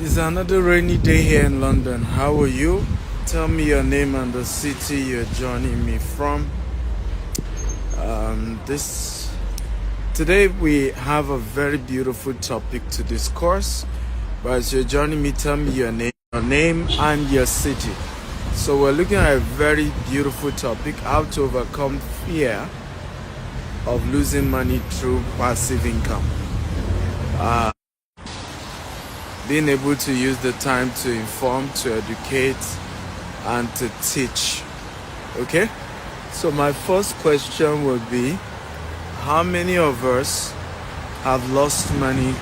It's another rainy day here in London. How are you? Tell me your name and the city you're joining me from. This Today we have a very beautiful topic to discuss. But as you're joining me, tell me your name and your city. So we're looking at a very beautiful topic: how to overcome fear of losing money through passive income. Being able to use the time to inform, to educate, and to teach. Okay? So my first question would be, how many of us have lost money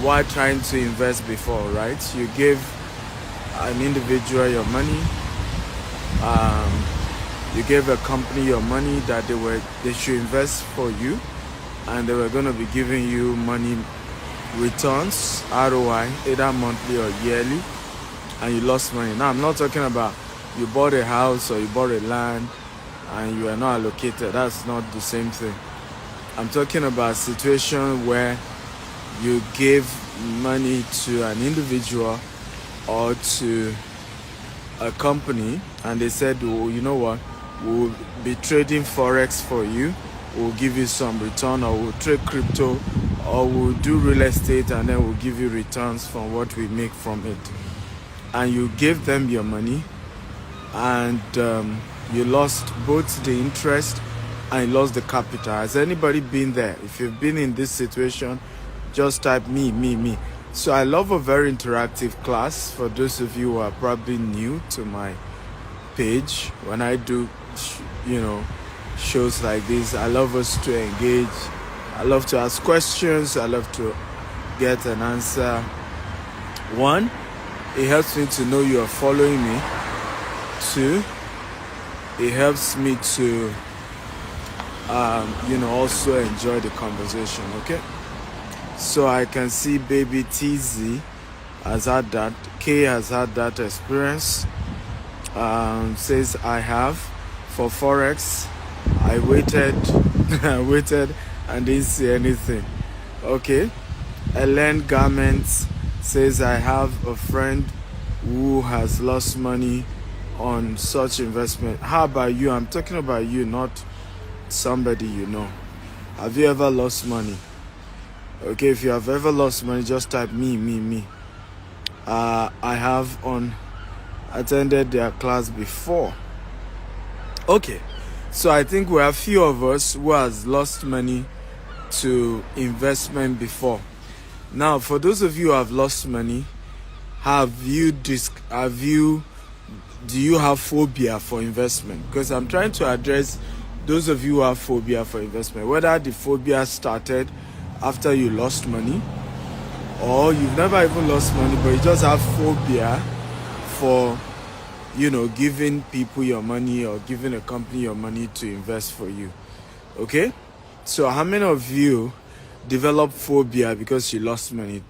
while trying to invest before, right? You give an individual your money, you gave a company your money that they should invest for you, and they were going to be giving you money returns, ROI, either monthly or yearly, and you lost money. Now, I'm not talking about you bought a house or you bought a land and you are not allocated. That's not the same thing. I'm talking about a situation where you gave money to an individual or to a company and they said, oh, you know what, we'll be trading Forex for you, we'll give you some return, or we'll trade crypto, or we'll do real estate and then we'll give you returns from what we make from it. And you gave them your money and you lost both the interest and you lost the capital. Has anybody been there? If you've been in this situation, just type me. So I love a very interactive class. For those of you who are probably new to my page, when I do shows like this, I love us to engage. I love to ask questions. I love to get an answer. One, it helps me to know you are following me. Two, it helps me to also enjoy the conversation. Okay, so I can see baby TZ has had that, K has had that experience. Says I have. For Forex, I waited and didn't see anything. Okay. Ellen Garments says I have a friend who has lost money on such investment. How about you? I'm talking about you, not somebody you know. Have you ever lost money? Okay, if you have ever lost money, just type me. I have attended their class before. Okay, so I think we have few of us who has lost money to investment before. Now, for those of you who have lost money, do you have phobia for investment? Because I'm trying to address those of you who have phobia for investment, whether the phobia started after you lost money, or you've never even lost money, but you just have phobia for giving people your money or giving a company your money to invest for you. Okay? So how many of you develop phobia because you lost money?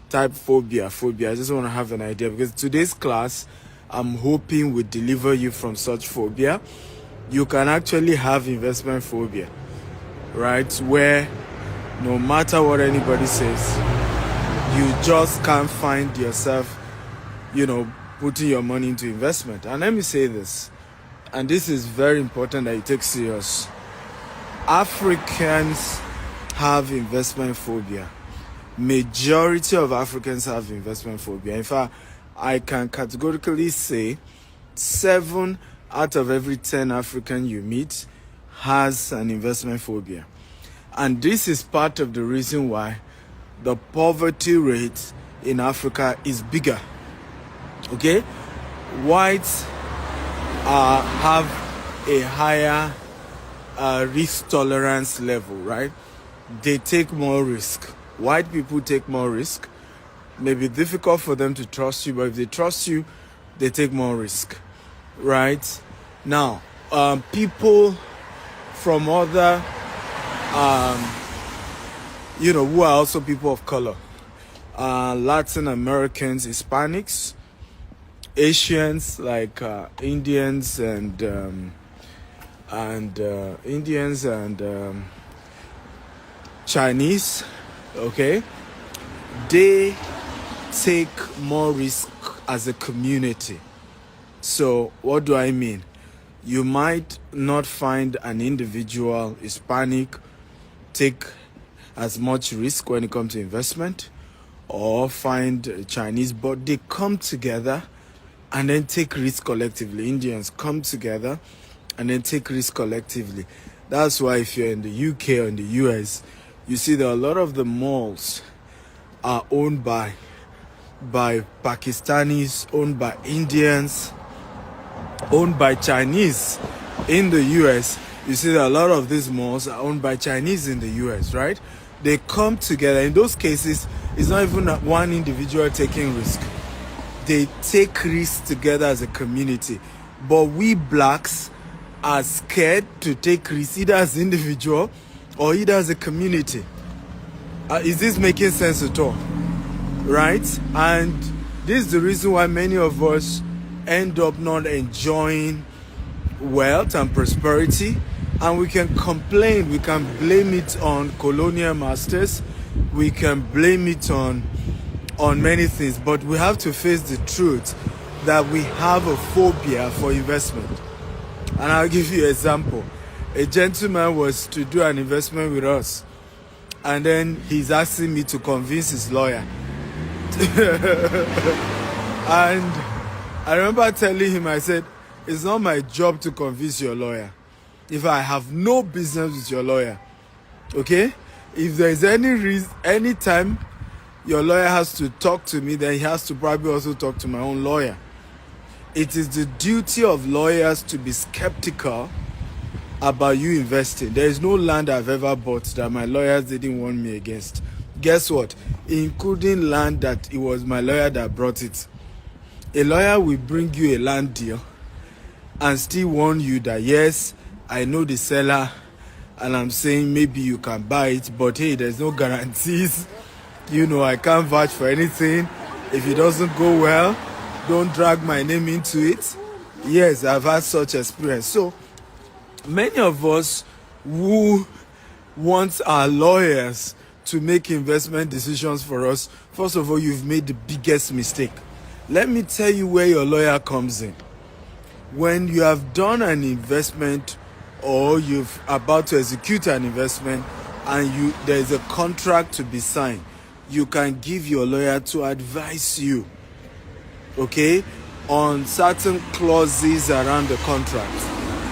Type phobia. I just want to have an idea, because today's class, I'm hoping will deliver you from such phobia. You can actually have investment phobia, right? Where no matter what anybody says, you just can't find yourself, putting your money into investment. And let me say this, and this is very important that you take serious. Africans have investment phobia. Majority of Africans have investment phobia. In fact, I can categorically say 7 out of every 10 African you meet has an investment phobia. And this is part of the reason why the poverty rate in Africa is bigger. Okay, whites have a higher risk tolerance level, right? They take more risk. White people take more risk. Maybe difficult for them to trust you, but if they trust you, they take more risk, right? Now, people from other, who are also people of color, Latin Americans, Hispanics, Asians like Indians and Chinese, okay, they take more risk as a community. So what do I mean? You might not find an individual Hispanic take as much risk when it comes to investment, or find a Chinese, but they come together and then take risk collectively. Indians come together and then take risk collectively. That's why if you're in the UK or in the US, you see that a lot of the malls are owned by Pakistanis, owned by Indians, owned by Chinese. In the US, you see that a lot of these malls are owned by Chinese in the US, right? They come together. In those cases, it's not even one individual taking risk. They take risks together as a community. But we blacks are scared to take risks either as individual or either as a community. Is this making sense at all? Right? And this is the reason why many of us end up not enjoying wealth and prosperity. And we can complain, we can blame it on colonial masters, we can blame it on many things, but we have to face the truth that we have a phobia for investment. And I'll give you an example. A gentleman was to do an investment with us, and then he's asking me to convince his lawyer. And I remember telling him, I said, it's not my job to convince your lawyer. If I have no business with your lawyer, okay? If there is any time your lawyer has to talk to me, then he has to probably also talk to my own lawyer. It is the duty of lawyers to be skeptical about you investing. There is no land I've ever bought that my lawyers didn't warn me against. Guess what? Including land that it was my lawyer that brought it. A lawyer will bring you a land deal and still warn you that, yes, I know the seller and I'm saying maybe you can buy it, but hey, there's no guarantees. I can't vouch for anything. If it doesn't go well, don't drag my name into it. Yes, I've had such experience. So many of us who want our lawyers to make investment decisions for us, first of all, you've made the biggest mistake. Let me tell you where your lawyer comes in. When you have done an investment or you're about to execute an investment and there's a contract to be signed, you can give your lawyer to advise you, okay, on certain clauses around the contract.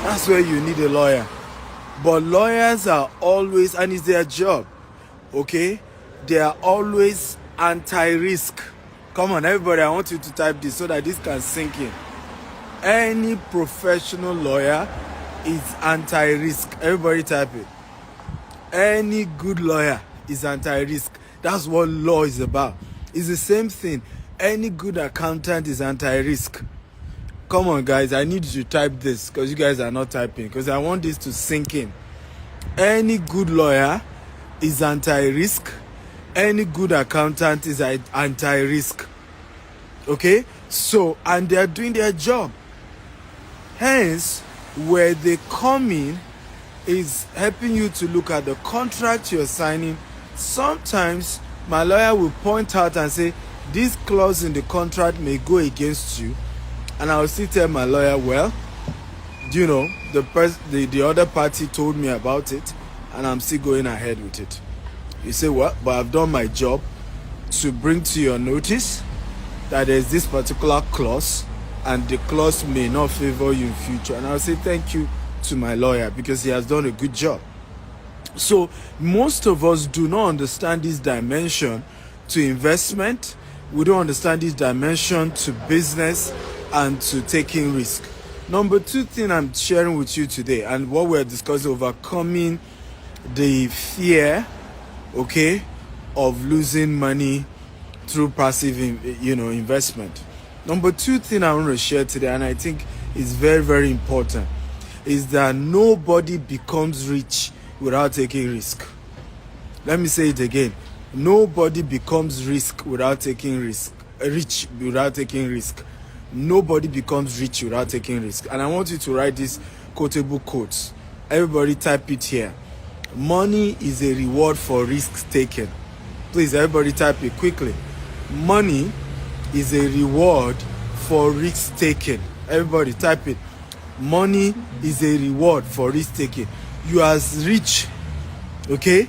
That's where you need a lawyer. But lawyers are always, and it's their job, okay, they are always anti-risk. Come on, everybody, I want you to type this so that this can sink in. Any professional lawyer is anti-risk. Everybody type it. Any good lawyer is anti-risk. That's what law is about. It's the same thing. Any good accountant is anti-risk. Come on, guys. I need you to type this because you guys are not typing, because I want this to sink in. Any good lawyer is anti-risk. Any good accountant is anti-risk. Okay? So, and they are doing their job. Hence, where they come in is helping you to look at the contract you're signing. Sometimes my lawyer will point out and say, this clause in the contract may go against you. And I will still tell my lawyer, well, the other party told me about it and I'm still going ahead with it. You say, well, but I've done my job to bring to your notice that there's this particular clause and the clause may not favor you in future. And I'll say thank you to my lawyer because he has done a good job. So most of us do not understand this dimension to investment. We don't understand this dimension to business and to taking risk. Number two thing I'm sharing with you today, and what we're discussing, overcoming the fear, okay, of losing money through passive, investment. Number two thing I want to share today, and I think is very, very important, is that nobody becomes rich without taking risk. Let me say it again. Nobody becomes rich without taking risk. Nobody becomes rich without taking risk. And I want you to write these quotable quotes. Everybody type it here. Money is a reward for risk taken. Please, everybody type it quickly. Money is a reward for risk taking. Everybody type it. Money is a reward for risk taking. You are as rich, okay,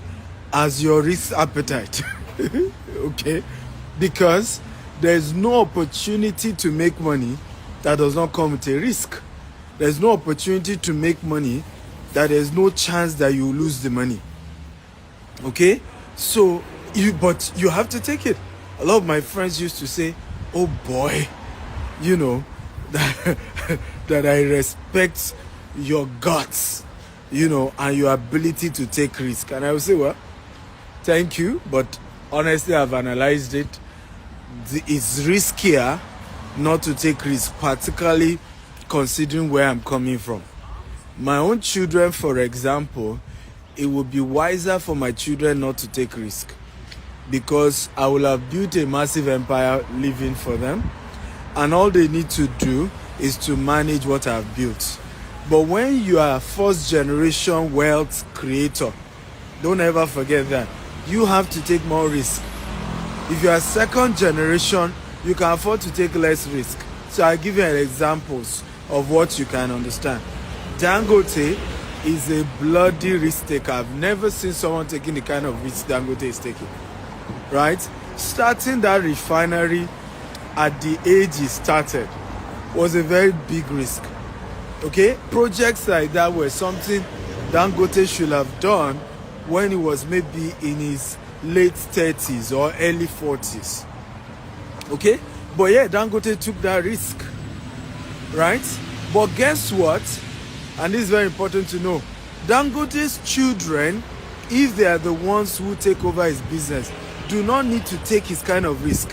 as your risk appetite. Okay? Because there's no opportunity to make money that does not come with a risk. There's no opportunity to make money that there's no chance that you lose the money. Okay? So, but you have to take it. A lot of my friends used to say, oh boy, you know, that I respect your guts, you know, and your ability to take risk. And I would say, well, thank you, but honestly, I've analyzed it. It's riskier not to take risk, particularly considering where I'm coming from. My own children, for example, it would be wiser for my children not to take risk, because I will have built a massive empire living for them, and all they need to do is to manage what I've built. But when you are a first generation wealth creator, don't ever forget that you have to take more risk. If you are second generation, you can afford to take less risk. So I'll give you examples of what you can understand. Dangote is a bloody risk taker. I've never seen someone taking the kind of risk Dangote is taking. Right? Starting that refinery at the age he started was a very big risk. Okay? Projects like that were something Dangote should have done when he was maybe in his late 30s or early 40s. Okay? But yeah, Dangote took that risk. Right? But guess what? And this is very important to know. Dangote's children, if they are the ones who take over his business, do not need to take his kind of risk.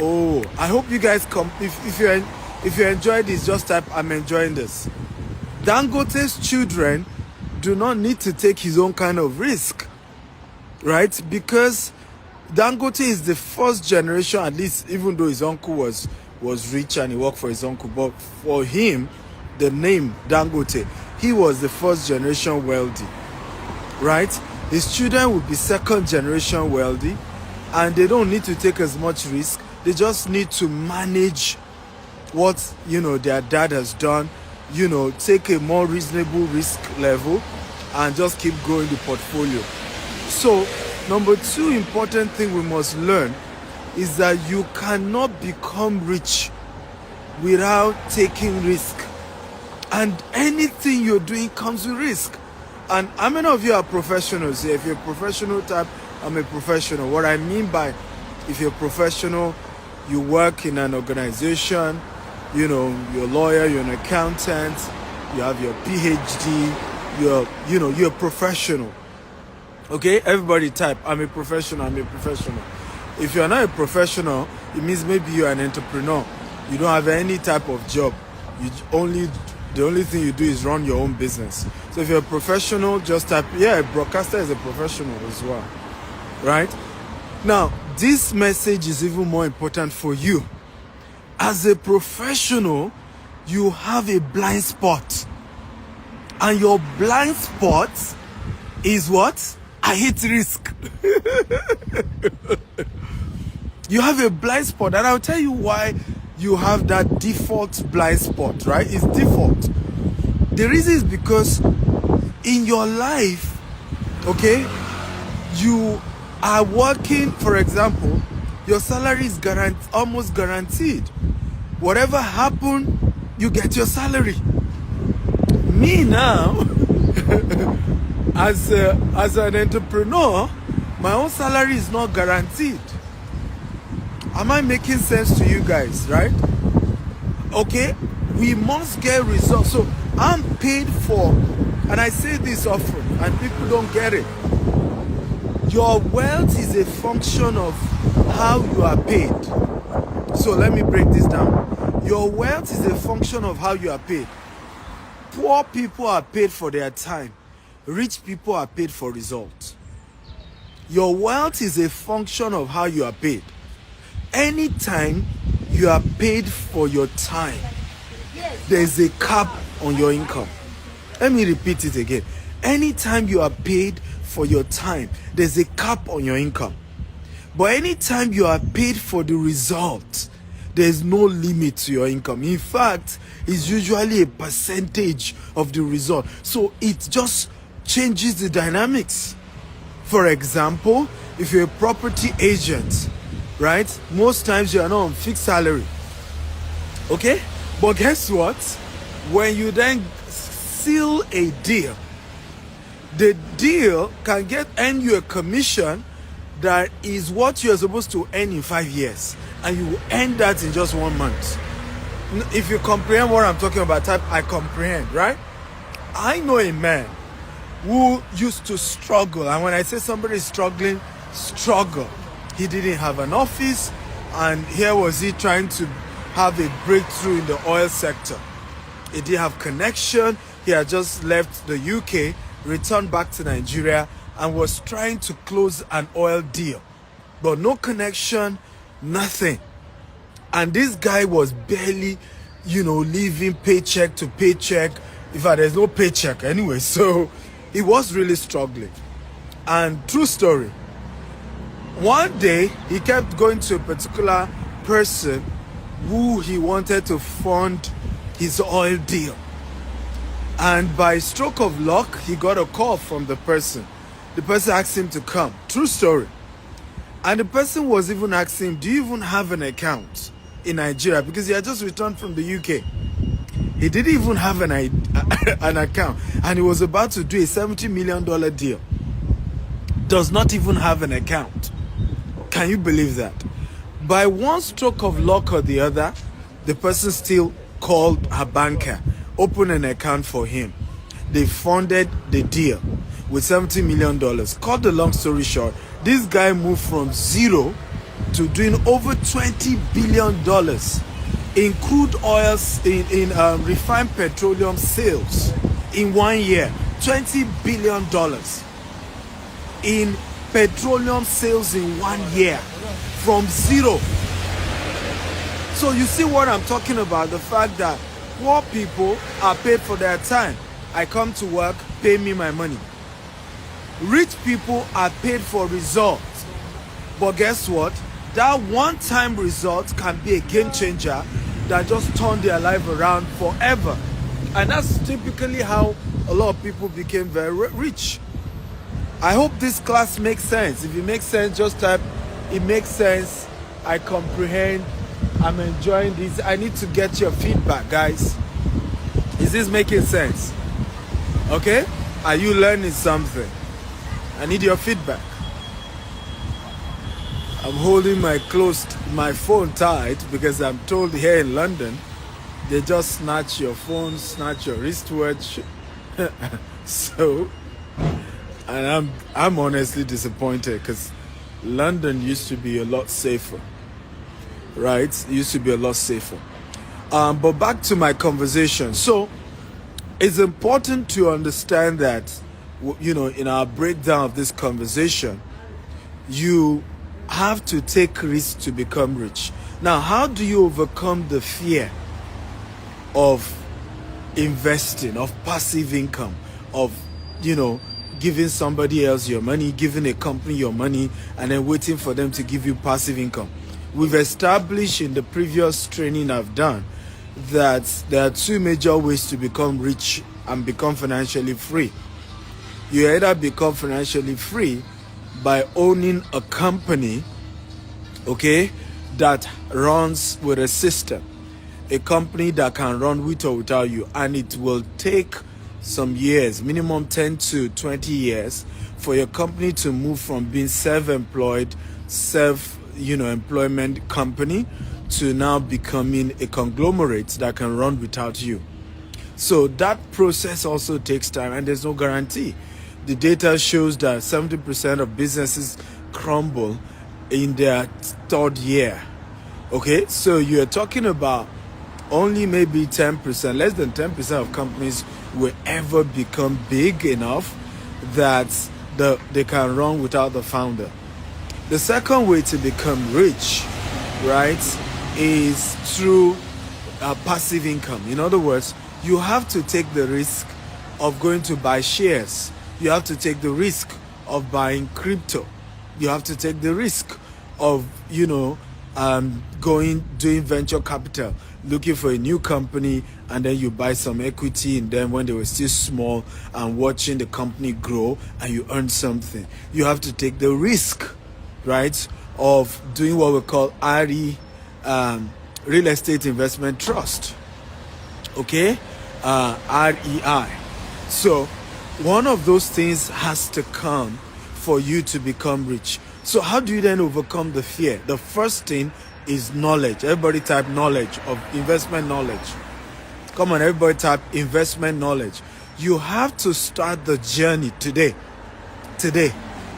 Oh, I hope you guys come. If you enjoy this, just type I'm enjoying this. Dangote's children do not need to take his own kind of risk, right? Because Dangote is the first generation, at least, even though his uncle was rich and he worked for his uncle, but for him, the name Dangote, he was the first generation wealthy, right? His children will be second generation wealthy, and they don't need to take as much risk. They just need to manage what, you know, their dad has done, you know, take a more reasonable risk level and just keep growing the portfolio. So, number two important thing we must learn is that you cannot become rich without taking risk. And anything you're doing comes with risk. And how many of you are professionals here? If you're a professional type, I'm a professional. What I mean by, if you're a professional, you work in an organization, you know, you're a lawyer, you're an accountant, you have your PhD, you're a professional. Okay, everybody type, I'm a professional. If you're not a professional, it means maybe you're an entrepreneur. You don't have any type of job. The only thing you do is run your own business. So if you're a professional, just type, yeah, a broadcaster is a professional as well. Right? Now, this message is even more important for you. As a professional, you have a blind spot. And your blind spot is what? I hate risk. You have a blind spot, and I'll tell you why you have that default blind spot, right? It's default. The reason is because in your life, okay, you are working, for example, your salary is almost guaranteed. Whatever happens, you get your salary. Me now, as an entrepreneur, my own salary is not guaranteed. Am I making sense to you guys, right? Okay, we must get results. So I'm paid for, and I say this often, and people don't get it. Your wealth is a function of how you are paid. So let me break this down. Your wealth is a function of how you are paid. Poor people are paid for their time. Rich people are paid for results. Your wealth is a function of how you are paid. Anytime you are paid for your time, there's a cap on your income. Let me repeat it again. Anytime you are paid for your time, there's a cap on your income. But anytime you are paid for the result, there's no limit to your income. In fact, it's usually a percentage of the result. So it just changes the dynamics. For example, if you're a property agent, right? Most times you are not on fixed salary. Okay? But guess what? When you then seal a deal, the deal can earn you a commission that is what you're supposed to earn in 5 years, and you will earn that in just 1 month. If you comprehend what I'm talking about, type I comprehend, right? I know a man who used to struggle, and when I say somebody is struggling, struggle. He didn't have an office, and here was he trying to have a breakthrough in the oil sector. He didn't have connection. He had just left the UK, returned back to Nigeria, and was trying to close an oil deal. But no connection, nothing. And this guy was barely, living paycheck to paycheck. In fact, there's no paycheck anyway. So he was really struggling. And true story, one day he kept going to a particular person who he wanted to fund his oil deal. And by stroke of luck, he got a call from the person. The person asked him to come. True story. And the person was even asking him, do you even have an account in Nigeria? Because he had just returned from the UK. He didn't even have an account. And he was about to do a $70 million deal. Does not even have an account. Can you believe that? By one stroke of luck or the other, the person still called her banker, opened an account for him. They funded the deal with $70 million. Cut the long story short, this guy moved from zero to doing over $20 billion in crude oils, in refined petroleum sales in 1 year. $20 billion in petroleum sales in 1 year from zero. So you see what I'm talking about, the fact that poor people are paid for their time. I come to work, pay me my money. Rich people are paid for results. But guess what? That one-time result can be a game changer that just turn their life around forever. And that's typically how a lot of people became very rich. I hope this class makes sense. If it makes sense, just type, it makes sense, I comprehend, I'm enjoying this. I need to get your feedback, guys. Is this making sense? Okay? Are you learning something? I need your feedback. I'm holding my phone tight because I'm told here in London, they just snatch your phone, snatch your wristwatch. So, and I'm honestly disappointed because London used to be a lot safer. Right? It used to be a lot safer. But back to my conversation. So, it's important to understand that, in our breakdown of this conversation, you have to take risks to become rich. Now, how do you overcome the fear of investing, of passive income, of, giving somebody else your money, giving a company your money, and then waiting for them to give you passive income? We've established in the previous training I've done that there are two major ways to become rich and become financially free. You either become financially free by owning a company, okay, that runs with a system, a company that can run with or without you, and it will take some years, minimum 10 to 20 years, for your company to move from being self-employed, employment company to now becoming a conglomerate that can run without you. So that process also takes time, and there's no guarantee. The data shows that 70% of businesses crumble in their third year. Okay, so you're talking about only maybe 10%, less than 10% of companies will ever become big enough that they can run without the founder. The second way to become rich, right, is through passive income. In other words, you have to take the risk of going to buy shares. You have to take the risk of buying crypto. You have to take the risk of, doing venture capital, looking for a new company, and then you buy some equity in them when they were still small, and watching the company grow, and you earn something. You have to take the risk, right, of doing what we call RE, Real Estate Investment Trust. Okay? REI. So one of those things has to come for you to become rich. So how do you then overcome the fear? The first thing is knowledge. Everybody type knowledge, of investment knowledge. Come on, everybody type investment knowledge. You have to start the journey today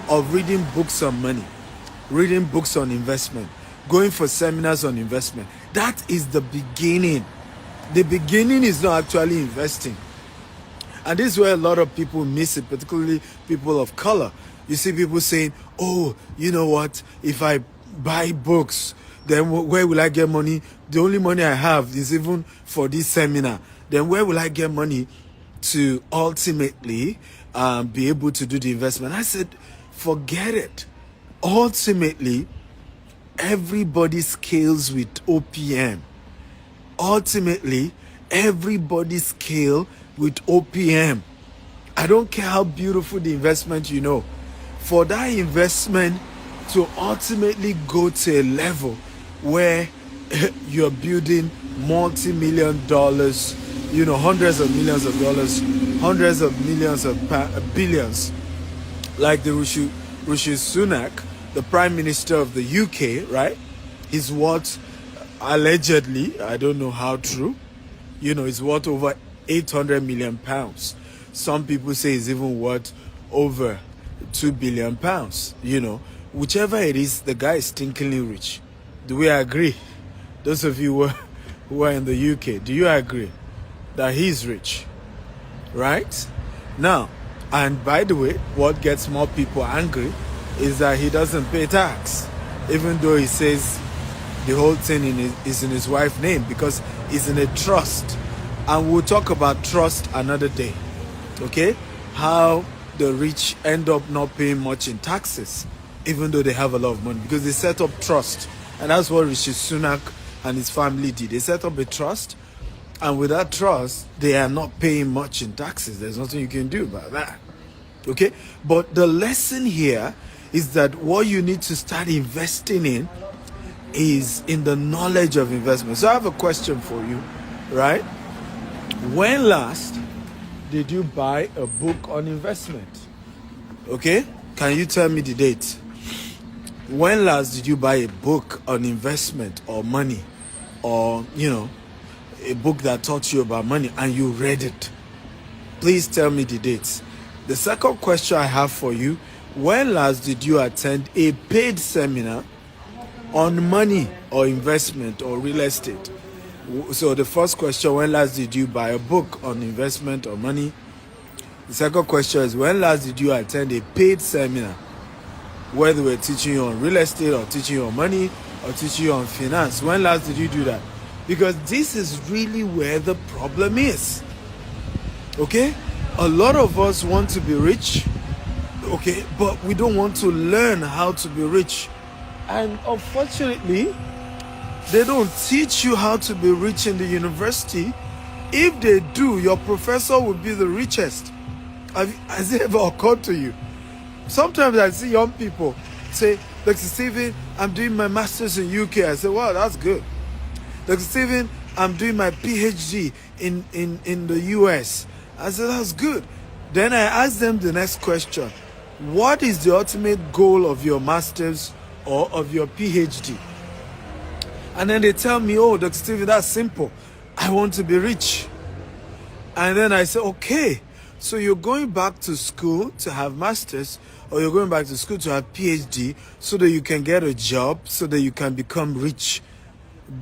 of reading books on money, reading books on investment, going for seminars on investment. That is the beginning. The beginning is not actually investing. And this is where a lot of people miss it, particularly people of color. You see people saying, oh, you know what, if I buy books, then where will I get money? The only money I have is even for this seminar. Then where will I get money to ultimately be able to do the investment? I said, forget it. Ultimately, everybody scales with OPM. Ultimately, everybody scale with OPM. I don't care how beautiful the investment for that investment to ultimately go to a level where you're building multi-million dollars, hundreds of millions of dollars, hundreds of millions of billions, like the Rishi Sunak, the Prime Minister of the UK, right? Is worth, allegedly, I don't know how true, is worth over 800 million pounds. Some people say it's even worth over 2 billion pounds. Whichever it is, the guy is stinkingly rich. Do we agree? Those of you who are in the UK, do you agree that he's rich? Right? Now, and by the way, what gets more people angry is that he doesn't pay tax, even though he says the whole thing is in his wife's name, because it's in a trust. And we'll talk about trust another day. Okay? How the rich end up not paying much in taxes, even though they have a lot of money, because they set up trust. And that's what Rishi Sunak and his family did. They set up a trust, and with that trust, they are not paying much in taxes. There's nothing you can do about that. Okay? But the lesson here is that what you need to start investing in is in the knowledge of investment. So I have a question for you, right? When last did you buy a book on investment? Okay? Can you tell me the date? When last did you buy a book on investment or money, or, a book that taught you about money and you read it? Please tell me the dates. The second question I have for you, when last did you attend a paid seminar on money or investment or real estate? So the first question, when last did you buy a book on investment or money? The second question is, when last did you attend a paid seminar where they were teaching you on real estate or teaching you on money or teaching you on finance? When last did you do that? Because this is really where the problem is. Okay? A lot of us want to be rich, okay, but we don't want to learn how to be rich. And unfortunately, they don't teach you how to be rich in the university. If they do, your professor will be the richest. Has it ever occurred to you? Sometimes I see young people say, Dr. Stephen, I'm doing my master's in UK. I say, wow, that's good. Dr. Stephen, I'm doing my PhD in the US. I said, that's good. Then I ask them the next question. What is the ultimate goal of your master's or of your PhD? And then they tell me, oh, Dr. Stephen, that's simple. I want to be rich. And then I say, okay, so you're going back to school to have master's, or you're going back to school to have PhD so that you can get a job, so that you can become rich.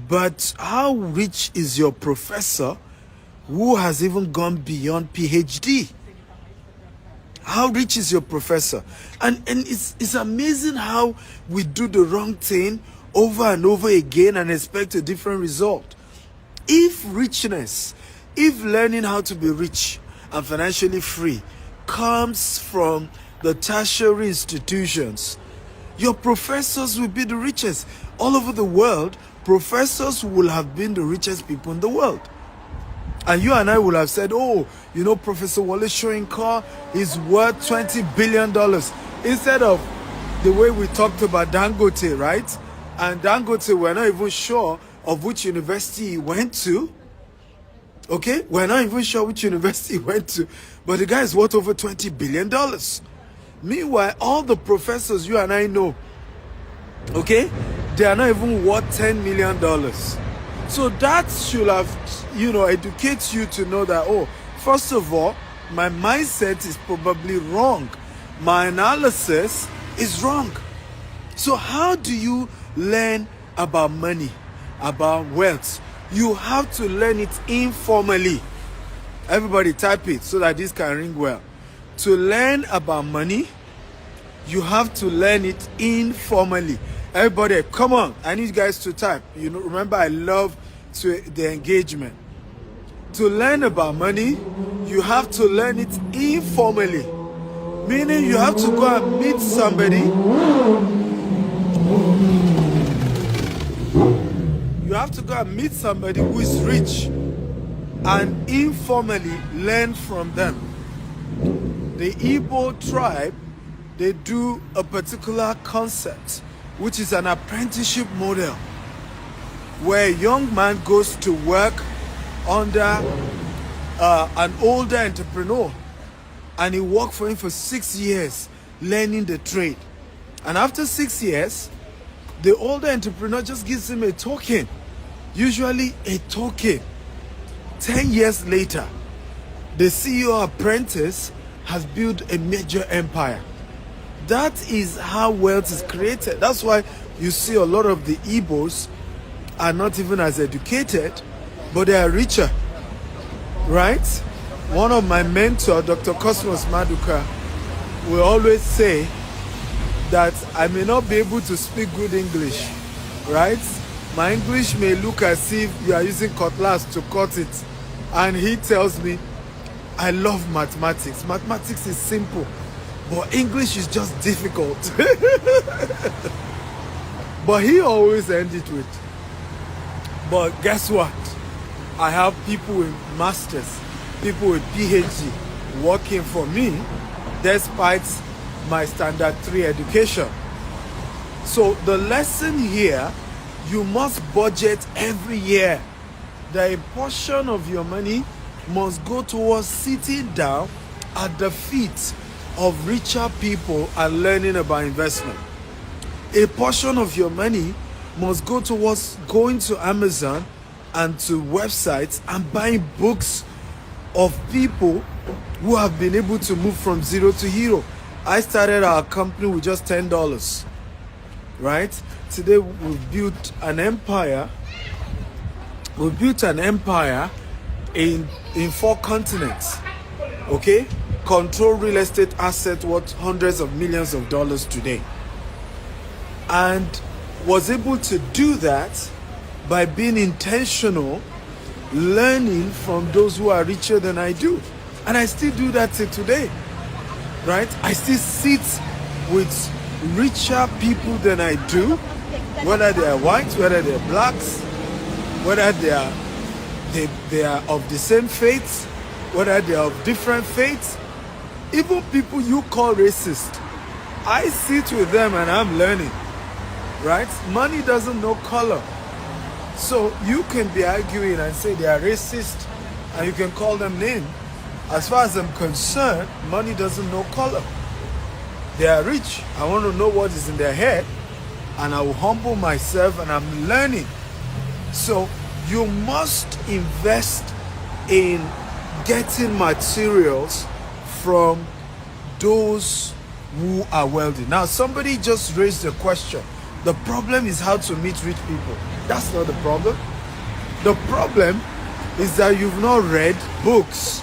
But how rich is your professor who has even gone beyond PhD? How rich is your professor? And it's amazing how we do the wrong thing over and over again and expect a different result. If learning how to be rich and financially free comes from the tertiary institutions, Your professors will be the richest. All over the world, professors will have been the richest people in the world. And you and I will have said, oh, you know, Professor Wole Soyinka is worth $20 billion. Instead of the way we talked about Dangote, right? And Dangote, we're not even sure of which university he went to. Okay? We're not even sure which university he went to. But the guy is worth over $20 billion. Meanwhile, all the professors you and I know, okay, they are not even worth $10 million. So that should have, you know, educate you to know that, oh, first of all, my mindset is probably wrong. My analysis is wrong. So how do you learn about money, about wealth? You have to learn it informally. Everybody type it so that this can ring well. To learn about money, you have to learn it informally. Everybody, come on. I need you guys to type. You know, remember, I love the engagement. To learn about money, you have to learn it informally. Meaning you have to go and meet somebody. You have to go and meet somebody who is rich and informally learn from them. The Igbo tribe, they do a particular concept, which is an apprenticeship model, where a young man goes to work under an older entrepreneur, and he worked for him for 6 years learning the trade. And after 6 years, the older entrepreneur just gives him a token, usually a token. 10 years later, the CEO apprentice has built a major empire. That is how wealth is created. That's why you see a lot of the Igbos are not even as educated, but they are richer, right? One of my mentors, Dr. Cosmos Maduka, will always say that I may not be able to speak good English, right? My English may look as if you are using cutlass to cut it. And he tells me, I love mathematics. Mathematics is simple, but English is just difficult. But he always ends it with, but guess what? I have people with masters, people with PhD working for me despite my standard 3 education. So the lesson here, you must budget every year. The portion of your money must go towards sitting down at the feet of richer people and learning about investment. A portion of your money must go towards going to Amazon and to websites and buying books of people who have been able to move from zero to hero. I started our company with just $10, right? Today we've built an empire. We built an empire in 4 continents, okay? Control real estate asset worth hundreds of millions of dollars today. And was able to do that by being intentional, learning from those who are richer than I do. And I still do that till today, right? I still sit with richer people than I do, whether they are white, whether they are blacks, whether they are of the same faith, whether they are of different faiths, even people you call racist. I sit with them and I'm learning, right? Money doesn't know color. So you can be arguing and say they are racist and you can call them names. As far as I'm concerned, money doesn't know color. They are rich. I want to know what is in their head, and I will humble myself, and I'm learning. So you must invest in getting materials from those who are wealthy. Now, somebody just raised a question. The problem is how to meet rich people. That's not the problem. The problem is that you've not read books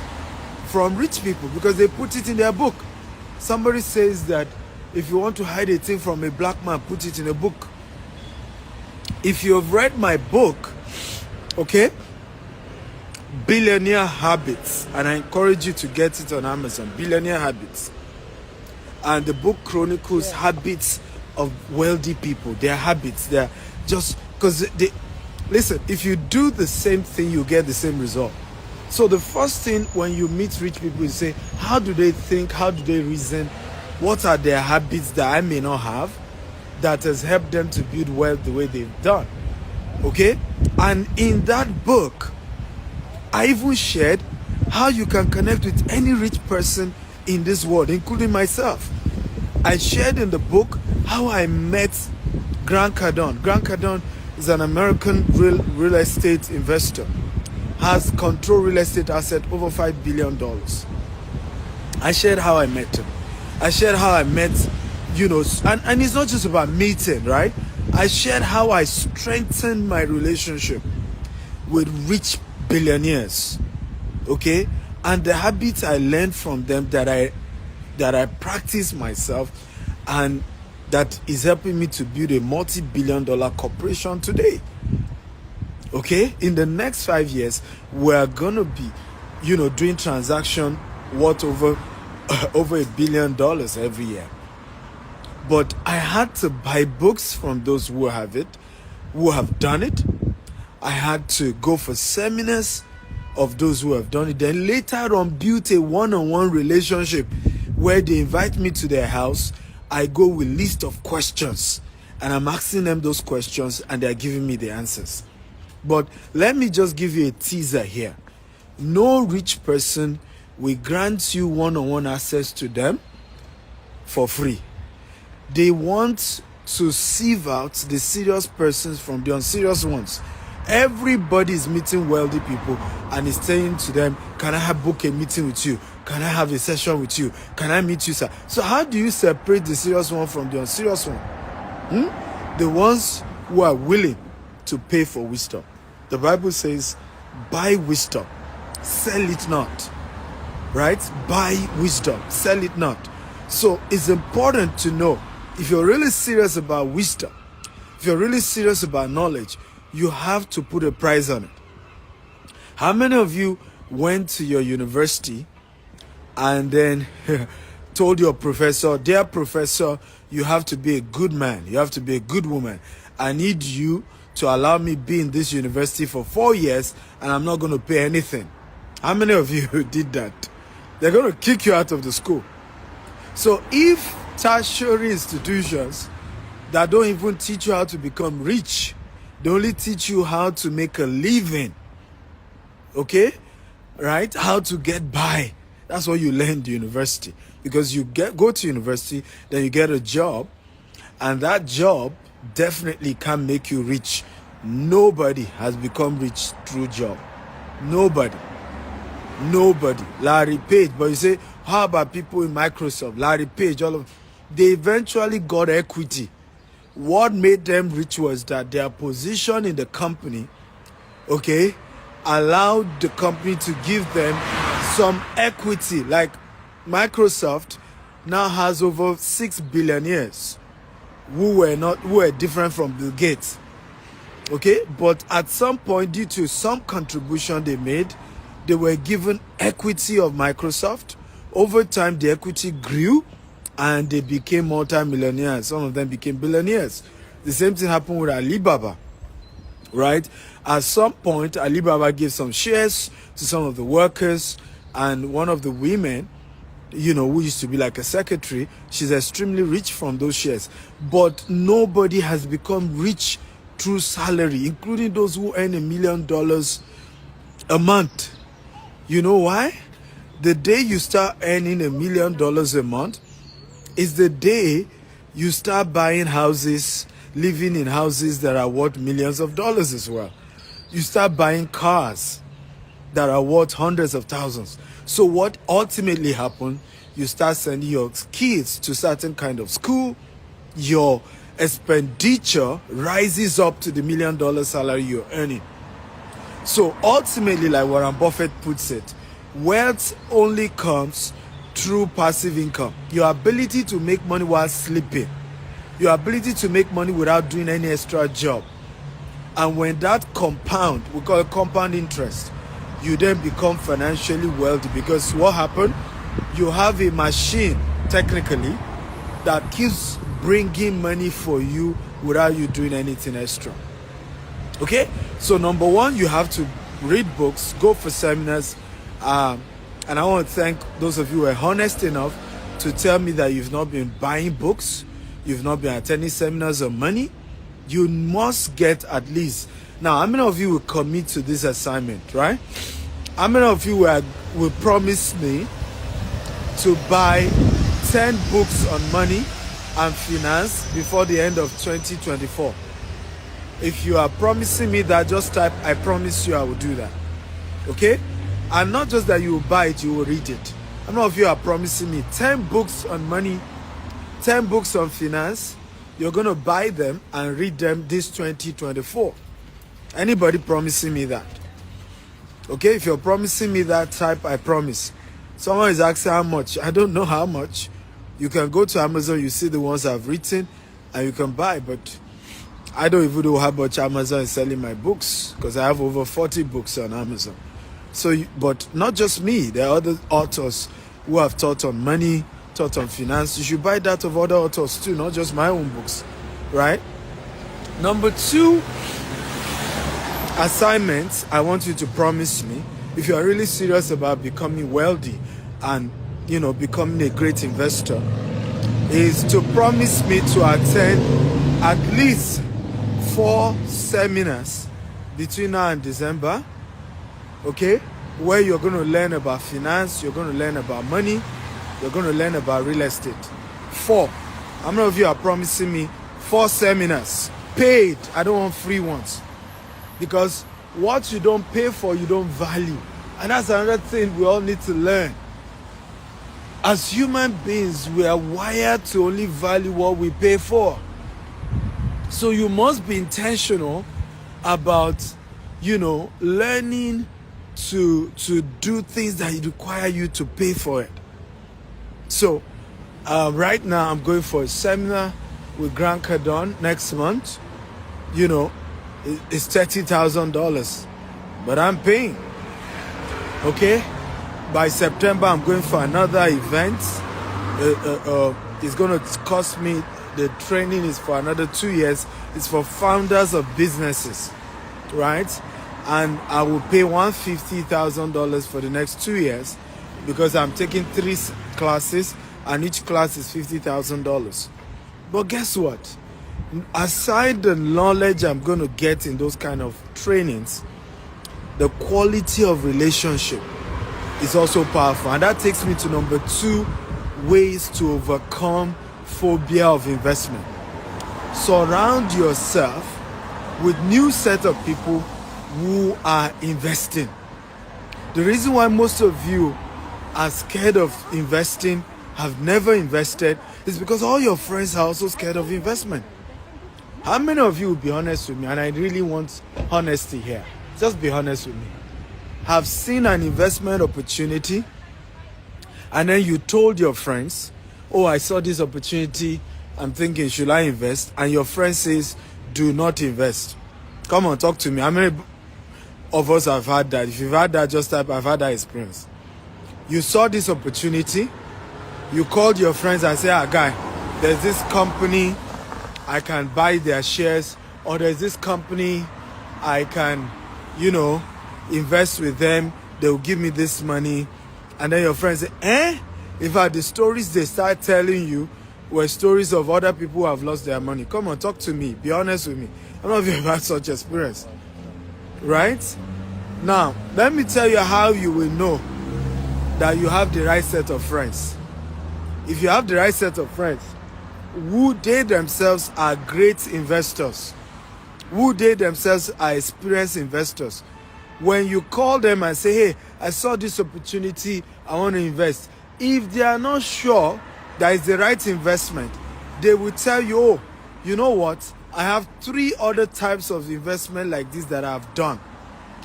from rich people because they put it in their book. Somebody says that if you want to hide a thing from a black man, put it in a book. If you've read my book, okay, Billionaire Habits, and I encourage you to get it on Amazon, Billionaire Habits. And the book chronicles habits of wealthy people, their habits, they're just because they listen, if you do the same thing, you get the same result. So the first thing when you meet rich people, you say, how do they think? How do they reason? What are their habits that I may not have that has helped them to build wealth the way they've done? Okay? And in that book, I even shared how you can connect with any rich person in this world, including myself. I shared in the book how I met Grant Cardone. Grant Cardone is an American real estate investor, has control real estate asset over $5 billion. I shared how I met him. I shared how I met, and it's not just about meeting, right? I shared how I strengthened my relationship with rich billionaires, okay? And the habits I learned from them that I practice myself, and that is helping me to build a multi-billion-dollar corporation today. Okay? In the next 5 years, we're gonna be, doing transaction worth over $1 billion every year. But I had to buy books from those who have done it. I had to go for seminars of those who have done it. Then later on, built a one-on-one relationship where they invite me to their house. I go with list of questions, and I'm asking them those questions, and they're giving me the answers. But let me just give you a teaser here. No rich person will grant you one-on-one access to them for free. They want to sieve out the serious persons from the unserious ones. Everybody is meeting wealthy people and is saying to them, can I book a meeting with you? Can I have a session with you? Can I meet you, sir? So how do you separate the serious one from the unserious one? The ones who are willing to pay for wisdom. The Bible says, buy wisdom, sell it not. Right? Buy wisdom, sell it not. So it's important to know, if you're really serious about wisdom, if you're really serious about knowledge, you have to put a price on it. How many of you went to your university and then told your professor, dear professor, you have to be a good man, you have to be a good woman. I need you to allow me be in this university for 4 years and I'm not going to pay anything. How many of you did that? They're going to kick you out of the school. So if tertiary institutions that don't even teach you how to become rich, they only teach you how to make a living, okay? Right? How to get by. That's what you learn in the university. Because you go to university, then you get a job, and that job definitely can make you rich. Nobody has become rich through job. Nobody. Larry Page. But you say, how about people in Microsoft? Larry Page, all of they eventually got equity. What made them rich was that their position in the company, okay, allowed the company to give them some equity. Like Microsoft now has over 6 billionaires who were different from Bill Gates. Okay, but at some point, due to some contribution they made, they were given equity of Microsoft. Over time, the equity grew and they became multi-millionaires. Some of them became billionaires. The same thing happened with Alibaba, right? At some point, Alibaba gave some shares to some of the workers, and one of the women, who used to be like a secretary, she's extremely rich from those shares. But nobody has become rich through salary, including those who earn $1 million a month. You know why? The day you start earning $1 million a month is the day you start buying houses, living in houses that are worth millions of dollars as well. You start buying cars that are worth hundreds of thousands. So what ultimately happens, you start sending your kids to certain kind of school, your expenditure rises up to the $1 million salary you're earning. So ultimately, like Warren Buffett puts it, wealth only comes through passive income. Your ability to make money while sleeping. Your ability to make money without doing any extra job. And when that compound, we call it compound interest, you then become financially wealthy. Because what happened? You have a machine, technically, that keeps bringing money for you without you doing anything extra. Okay, so number one, you have to read books, go for seminars, and I want to thank those of you who are honest enough to tell me that you've not been buying books, you've not been attending seminars on money. You must get at least. Now, how many of you will commit to this assignment, right? How many of you will promise me to buy 10 books on money and finance before the end of 2024? If you are promising me that, just type, I promise you I will do that. Okay? And not just that you will buy it, you will read it. How many of you are promising me 10 books on money, 10 books on finance? You're going to buy them and read them this 2024. Anybody promising me that? Okay, if you're promising me that, type, I promise. Someone is asking how much. I don't know how much. You can go to Amazon, you see the ones I've written, and you can buy, but I don't even know how much Amazon is selling my books, because I have over 40 books on Amazon. So, but not just me, there are other authors who have taught on money, taught on finance. You should buy that of other authors too, not just my own books, right? Number two assignment I want you to promise me, if you are really serious about becoming wealthy and, you know, becoming a great investor, is to promise me to attend at least 4 seminars between now and December, okay, where you're going to learn about finance, you're going to learn about money, you're going to learn about real estate. 4. How many of you are promising me 4 seminars? Paid. I don't want free ones. Because what you don't pay for, you don't value. And that's another thing we all need to learn. As human beings, we are wired to only value what we pay for. So you must be intentional about, you know, learning to do things that require you to pay for it. So right now I'm going for a seminar with Grant Cardone next month. You know, it's $30,000, but I'm paying. Okay, by September I'm going for another event. It's going to cost me, the training is for another 2 years. It's for founders of businesses, right? And I will pay $150,000 for the next 2 years, because I'm taking 3 classes and each class is $50,000. But guess what? Aside the knowledge I'm going to get in those kind of trainings, the quality of relationship is also powerful. And that takes me to number 2 ways to overcome phobia of investment. Surround yourself with new set of people who are investing. The reason why most of you are scared of investing, have never invested, is because all your friends are also scared of investment. How many of you will be honest with me? And I really want honesty here. Just be honest with me. Have seen an investment opportunity and then you told your friends, oh, I saw this opportunity, I'm thinking, should I invest? And your friend says, do not invest. Come on, talk to me. How many of us have had that? If you've had that, just type, I've had that experience. You saw this opportunity, you called your friends and said, guy, there's this company, I can buy their shares, or there's this company, I can, you know, invest with them, they'll give me this money. And then your friends say, In fact, the stories they start telling you were stories of other people who have lost their money. Come on, talk to me. Be honest with me. I don't know if you've had such experience. Right? Now, let me tell you how you will know that you have the right set of friends. If you have the right set of friends, who they themselves are great investors, who they themselves are experienced investors, when you call them and say, hey, I saw this opportunity, I want to invest, if they are not sure that it's the right investment, they will tell you, oh, you know what, I have 3 other types of investment like this that I've done,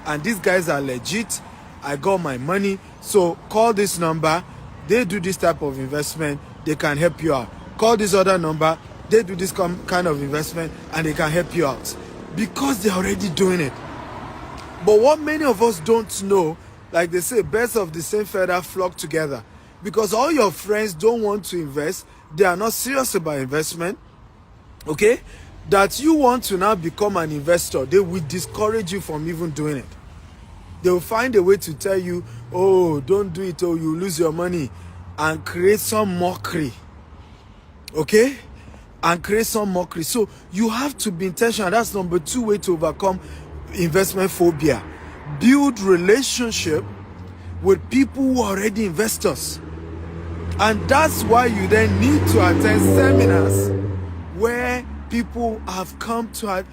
and these guys are legit, I got my money, so call this number, they do this type of investment, they can help you out. Call this other number, they do this kind of investment and they can help you out, because they're already doing it. But what many of us don't know, like they say, birds of the same feather flock together, because all your friends don't want to invest, they are not serious about investment, okay, that you want to now become an investor, they will discourage you from even doing it. They will find a way to tell you, oh, don't do it, or you lose your money, and create some mockery. Okay? And create some mockery. So you have to be intentional. That's number 2 way to overcome investment phobia. Build relationship with people who are already investors. And that's why you then need to attend seminars where people have come to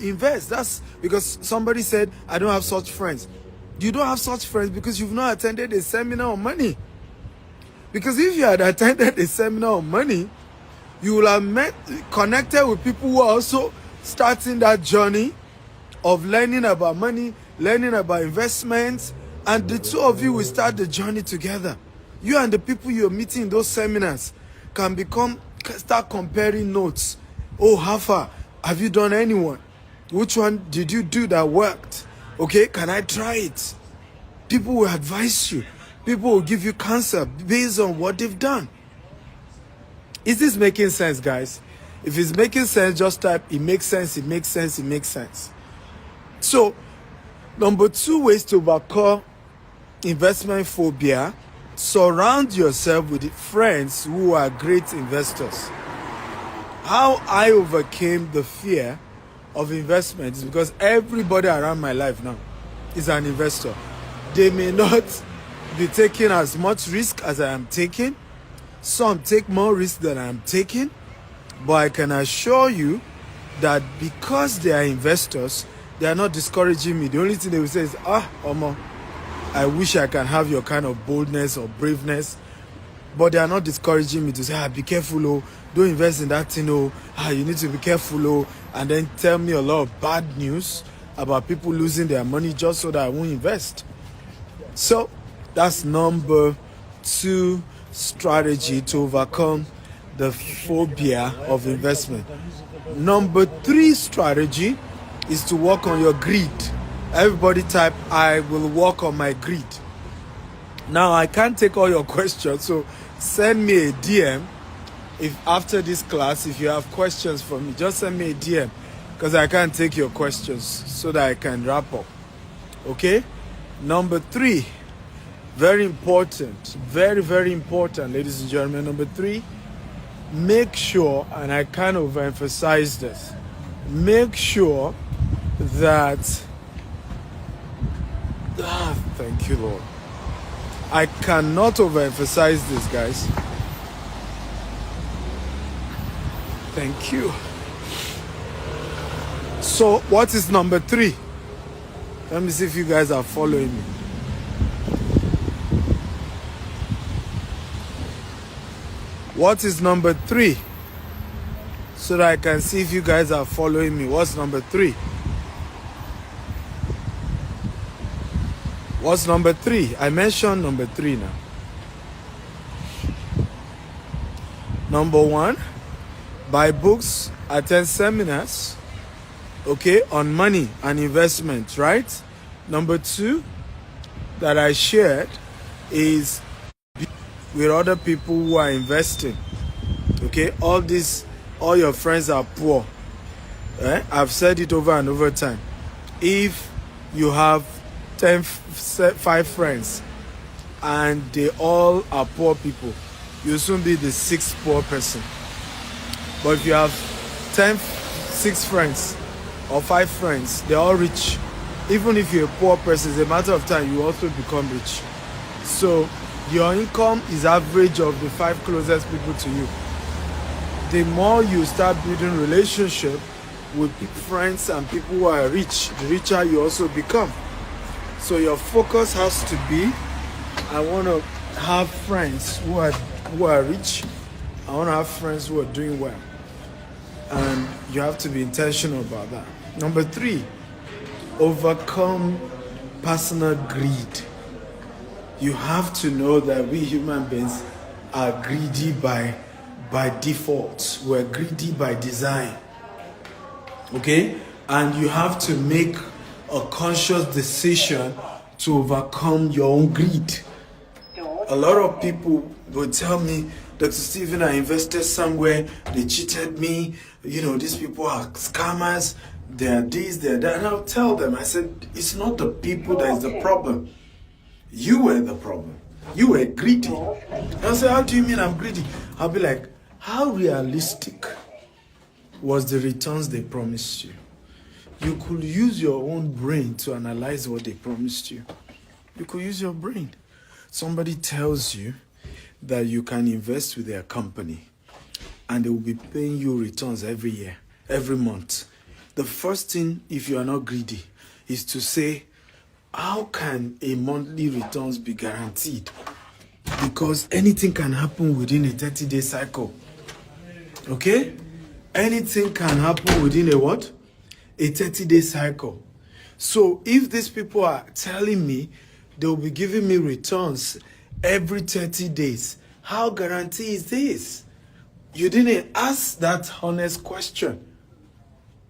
invest. That's because somebody said, I don't have such friends. You don't have such friends because you've not attended a seminar on money. Because if you had attended a seminar on money, you will have connected with people who are also starting that journey of learning about money, learning about investments, and the two of you will start the journey together. You and the people you're meeting in those seminars can start comparing notes. Oh, how far? Have you done anyone? Which one did you do that worked? Okay, can I try it? People will advise you. People will give you counsel based on what they've done. Is this making sense, guys? If it's making sense, just type, it makes sense, it makes sense, it makes sense. So, number 2 ways to overcome investment phobia: surround yourself with friends who are great investors. How I overcame the fear of investment is because everybody around my life now is an investor. They may not be taking as much risk as I am taking. Some take more risk than I am taking. But I can assure you that because they are investors, they are not discouraging me. The only thing they will say is, Omo, I wish I can have your kind of boldness or braveness. But they are not discouraging me to say, be careful, oh, don't invest in that thing, oh, you need to be careful, oh, and then tell me a lot of bad news about people losing their money just so that I won't invest. So that's number 2 strategy to overcome the phobia of investment. Number 3 strategy is to work on your greed. Everybody type, I will work on my greed. Now, I can't take all your questions, so send me a DM. If after this class, if you have questions for me, just send me a DM, because I can't take your questions so that I can wrap up. Okay? Number 3, very important, very, very important, ladies and gentlemen. Number 3, make sure, and I kind of emphasize this, make sure that, thank you, Lord. I cannot overemphasize this, guys. Thank you. So, what is number 3? Let me see if you guys are following me. What is number 3? So that I can see if you guys are following me. What's number 3? What's number 3? I mentioned number 3 now. Number 1, buy books, attend seminars, okay, on money and investment, right? Number 2 that I shared is with other people who are investing. Okay, all your friends are poor. I've said it over and over time. If you have 5 friends and they all are poor people, you'll soon be the 6th poor person. But if you have 6 friends or 5 friends, they're all rich. Even if you're a poor person, it's a matter of time you also become rich. So your income is average of the 5 closest people to you. The more you start building relationship with friends and people who are rich, the richer you also become. So your focus has to be, I want to have friends who are rich. I want to have friends who are doing well. And you have to be intentional about that. Number 3, overcome personal greed. You have to know that we human beings are greedy by default. We're greedy by design. Okay? And you have to make a conscious decision to overcome your own greed. A lot of people will tell me, Dr. Stephen, I invested somewhere, they cheated me, these people are scammers, they are this, they are that. And I'll tell them, I said, it's not the people that is the problem. You were the problem. You were greedy. And I'll say, how do you mean I'm greedy? I'll be like, how realistic was the returns they promised you? You could use your own brain to analyze what they promised you. You could use your brain. Somebody tells you that you can invest with their company and they will be paying you returns every year, every month. The first thing, if you are not greedy, is to say, how can a monthly returns be guaranteed? Because anything can happen within a 30-day cycle. Okay? Anything can happen within a what? A 30-day cycle. So if these people are telling me they will be giving me returns every 30 days, how guarantee is this? You didn't ask that honest question.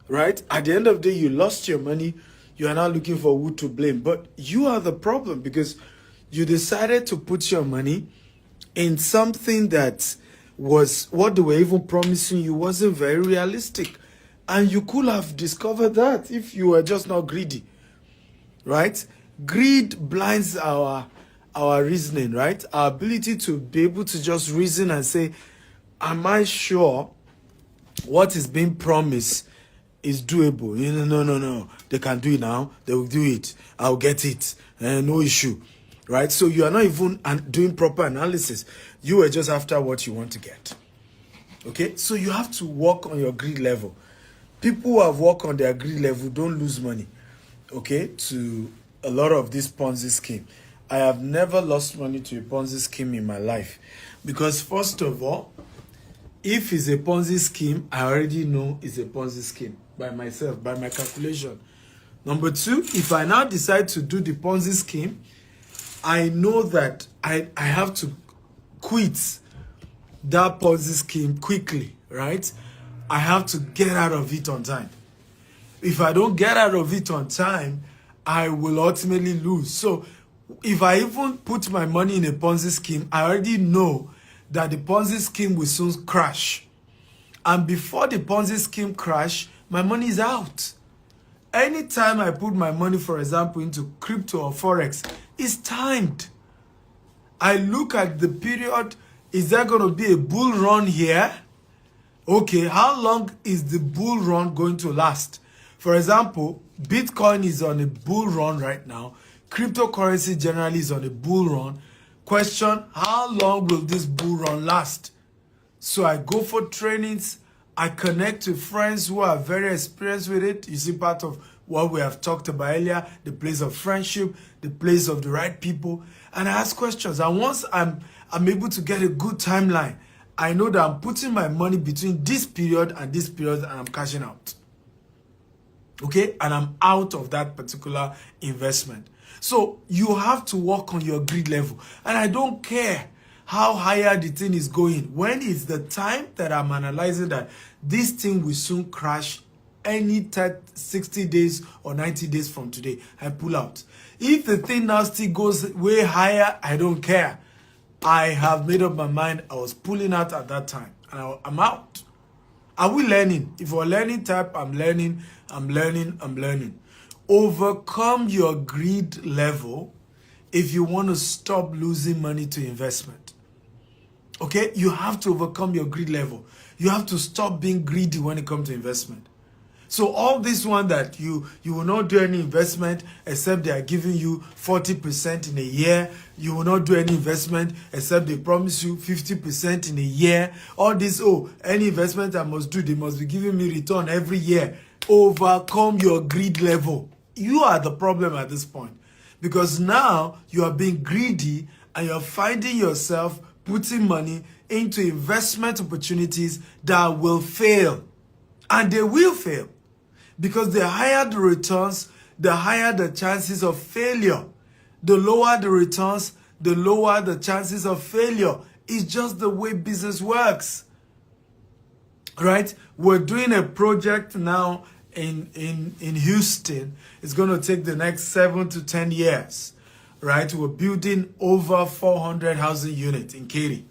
Right? At the end of the day, you lost your money. You are now looking for who to blame. But you are the problem because you decided to put your money in something that was what they were even promising you wasn't very realistic. And you could have discovered that if you were just not greedy. Right? Greed blinds our reasoning, right? Our ability to be able to just reason and say, am I sure what is being promised is doable? No. They can do it now. They will do it. I'll get it. No issue. Right? So you are not even doing proper analysis. You are just after what you want to get. Okay? So you have to work on your greed level. People who have worked on their greed level don't lose money. Okay? To a lot of this Ponzi scheme. I have never lost money to a Ponzi scheme in my life. Because first of all, if it's a Ponzi scheme, I already know it's a Ponzi scheme by myself, by my calculation. Number two, if I now decide to do the Ponzi scheme, I know that I have to quit that Ponzi scheme quickly, right? I have to get out of it on time. If I don't get out of it on time, I will ultimately lose. So if I even put my money in a Ponzi scheme, I already know that the Ponzi scheme will soon crash. And before the Ponzi scheme crash, my money is out. Anytime I put my money, for example, into crypto or forex, it's timed. I look at the period, is there going to be a bull run here? Okay, how long is the bull run going to last? For example, Bitcoin is on a bull run right now. Cryptocurrency generally is on a bull run. Question, how long will this bull run last? So I go for trainings. I connect with friends who are very experienced with it. You see, part of what we have talked about earlier, the place of friendship, the place of the right people. And I ask questions. And once I'm able to get a good timeline, I know that I'm putting my money between this period and I'm cashing out. Okay? And I'm out of that particular investment. So you have to work on your greed level. And I don't care how higher the thing is going. When it's the time that I'm analyzing that this thing will soon crash any 60 days or 90 days from today, I pull out. If the thing now still goes way higher, I don't care. I have made up my mind. I was pulling out at that time. And I'm out. Are we learning? If we're learning type, I'm learning. Overcome your greed level if you want to stop losing money to investment. Okay? You have to overcome your greed level. You have to stop being greedy when it comes to investment. So all this one that you will not do any investment except they are giving you 40% in a year. You will not do any investment except they promise you 50% in a year. All this, any investment I must do, they must be giving me return every year. Overcome your greed level. You are the problem at this point. Because now you are being greedy and you're finding yourself putting money into investment opportunities that will fail. And they will fail. Because the higher the returns, the higher the chances of failure. The lower the returns, the lower the chances of failure. It's just the way business works. Right? We're doing a project now in Houston. It's going to take the next 7 to 10 years. Right? We're building over 400 housing units in Katy.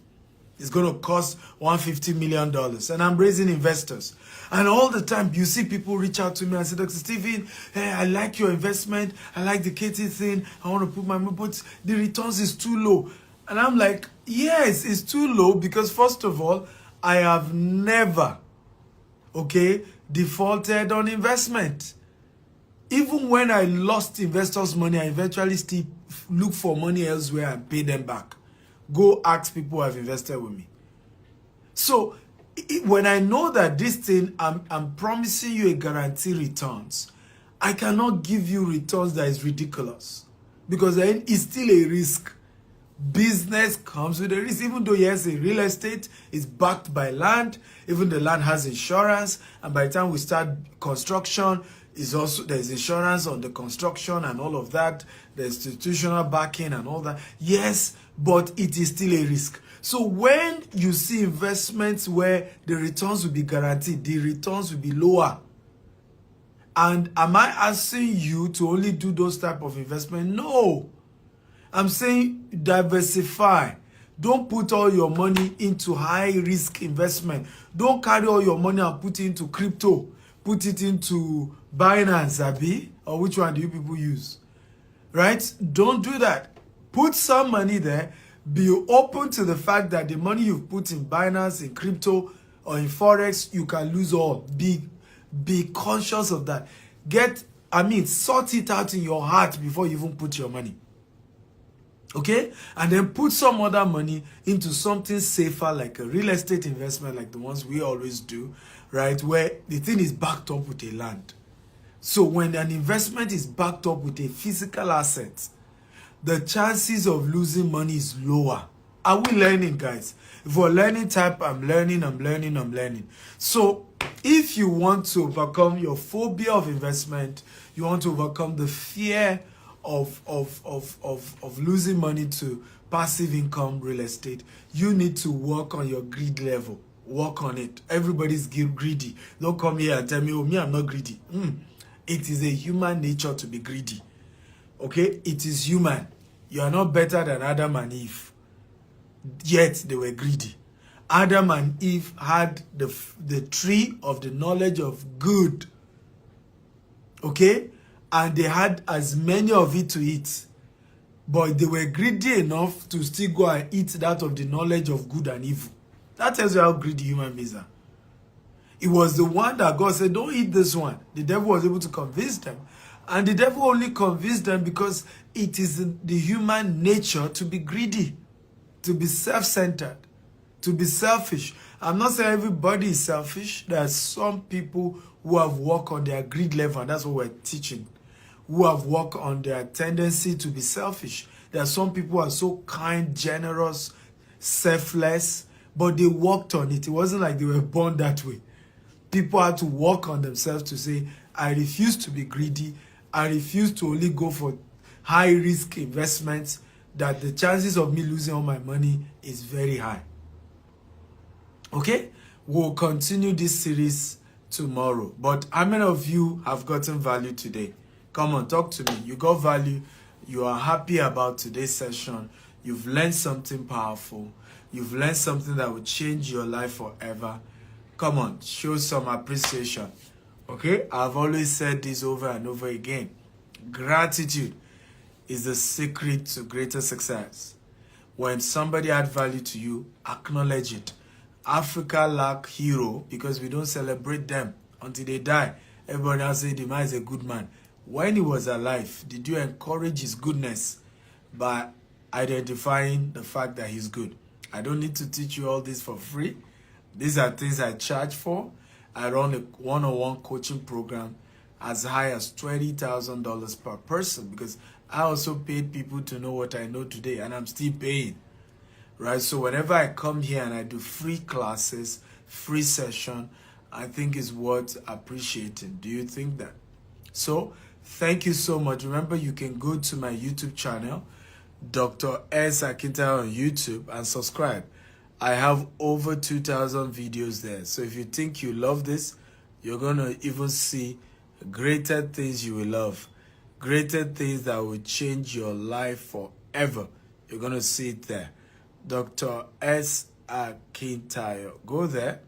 It's going to cost $150 million. And I'm raising investors. And all the time, you see people reach out to me and say, Dr. Stephen, hey, I like your investment. I like the KT thing. I want to put my money, but the returns is too low. And I'm like, yes, it's too low because first of all, I have never, defaulted on investment. Even when I lost investors' money, I eventually still look for money elsewhere and pay them back. Go ask people who have invested with me. So when I know that this thing, I'm promising you a guarantee returns, I cannot give you returns that is ridiculous because then it's still a risk. Business comes with a risk. Even though yes, a real estate is backed by land, even the land has insurance, and by the time we start construction, there's insurance on the construction and all of that, the institutional backing and all that. Yes, but it is still a risk. So when you see investments where the returns will be guaranteed, the returns will be lower. And am I asking you to only do those type of investment? No. I'm saying diversify. Don't put all your money into high risk investment. Don't carry all your money and put it into crypto. Put it into Binance, Abi, or which one do you people use? Right? Don't do that. Put some money there. Be open to the fact that the money you've put in Binance, in crypto, or in Forex, you can lose all. Be conscious of that. Sort it out in your heart before you even put your money. Okay? And then put some other money into something safer like a real estate investment like the ones we always do, right? Where the thing is backed up with a land. So when an investment is backed up with a physical asset, the chances of losing money is lower. Are we learning, guys? If we're learning type, I'm learning. So if you want to overcome your phobia of investment, you want to overcome the fear of losing money to passive income real estate, you need to work on your greed level. Work on it. Everybody's greedy. Don't come here and tell me, oh, me, I'm not greedy. It is a human nature to be greedy. Okay? It is human. You are not better than Adam and Eve. Yet they were greedy. Adam and Eve had the tree of the knowledge of good. Okay? And they had as many of it to eat. But they were greedy enough to still go and eat that of the knowledge of good and evil. That tells you how greedy human beings are. It was the one that God said, don't eat this one. The devil was able to convince them. And the devil only convinced them because it is the human nature to be greedy, to be self-centered, to be selfish. I'm not saying everybody is selfish. There are some people who have worked on their greed level, and that's what we're teaching, who have worked on their tendency to be selfish. There are some people who are so kind, generous, selfless, but they worked on it. It wasn't like they were born that way. People had to work on themselves to say, I refuse to be greedy. I refuse to only go for high-risk investments that the chances of me losing all my money is very high. Okay? We'll continue this series tomorrow. But how many of you have gotten value today? Come on, talk to me. You got value. You are happy about today's session. You've learned something powerful. You've learned something that will change your life forever. Come on, show some appreciation. Okay? I've always said this over and over again. Gratitude is the secret to greater success. When somebody adds value to you, acknowledge it. Africa lack hero because we don't celebrate them until they die. Everybody else say the man is a good man. When he was alive, did you encourage his goodness by identifying the fact that he's good? I don't need to teach you all this for free. These are things I charge for. I run a one-on-one coaching program as high as $20,000 per person because I also paid people to know what I know today, and I'm still paying. Right? So whenever I come here and I do free classes, free session, I think is worth appreciating. Do you think that? So thank you so much. Remember, you can go to my YouTube channel, Dr. S. Akintayo on YouTube, and subscribe. I have over 2,000 videos there. So if you think you love this, you're going to even see greater things you will love. Greater things that will change your life forever. You're going to see it there. Dr. S. Akintayo. Go there.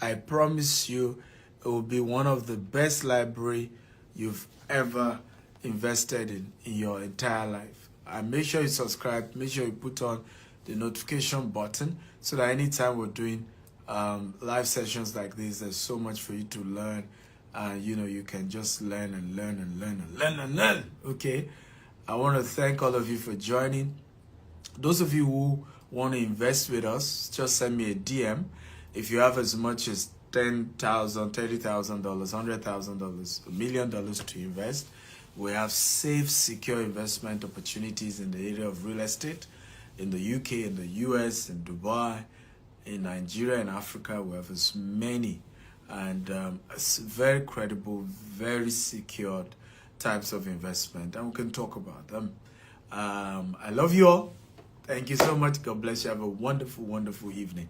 I promise you it will be one of the best library you've ever invested in your entire life. And make sure you subscribe. Make sure you put on the notification button so that anytime we're doing live sessions like this, there's so much for you to learn. And you can just learn and learn and learn and learn and learn. Okay. I want to thank all of you for joining. Those of you who want to invest with us, just send me a DM. If you have as much as $10,000, $30,000, $100,000, $1 million to invest, we have safe, secure investment opportunities in the area of real estate, in the UK, in the US, in Dubai, in Nigeria, and Africa. We have as many, and it's very credible, very secured types of investment, and we can talk about them. I love you all. Thank you so much. God bless you. Have a wonderful, wonderful evening.